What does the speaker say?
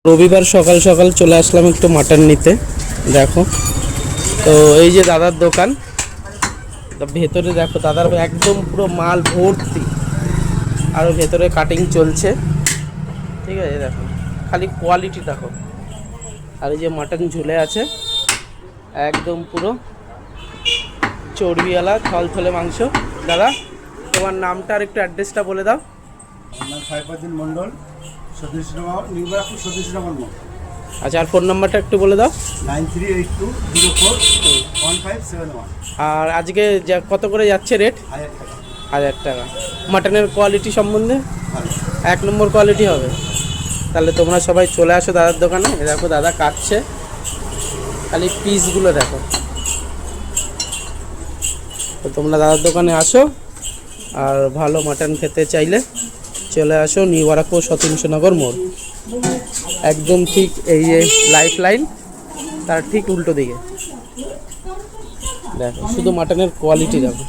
রবিবার সকাল সকাল চলে আসলাম একটু মাটন নিতে। দেখো তো এই যে দাদার দোকান, ভেতরে দেখো দাদার একদম পুরো মাল ভর্তি, আর ভেতরে কাটিং চলছে। ঠিক আছে, দেখো খালি কোয়ালিটি দেখো। আর এই যে মাটন ঝুলে আছে একদম পুরো চর্বিওয়ালা থলথলে মাংস। দাদা তোমার নামটা আর একটু অ্যাড্রেসটা বলে দাও। আমার সাইফুদ্দিন মন্ডল, সতীশনগর, নিউ ব্যারাকপুর সতীশনগর মোড়। আচ্ছা, আর ফোন নাম্বারটা একটু বলে দাও। 9382041571। আর আজকে কত করে যাচ্ছে রেট? 1000 টাকা। 1000 টাকা। মাটনের কোয়ালিটি সম্বন্ধে ভালো। 1 নম্বর কোয়ালিটি হবে। তাহলে তোমরা সবাই চলে আসো দাদার দোকানে। দেখো দাদা কাটছে, খালি পিসগুলো দেখো। তো তোমরা দাদার দোকানে আসো, আর ভালো মাটন খেতে চাইলে চলে আসো নিউ ব্যারাকপুর সতীশনগর মোড়, একদম ঠিক এই যে লাইফ লাইন তার ঠিক উল্টো দিকে। দেখো শুধু মাটনের কোয়ালিটি দেখো।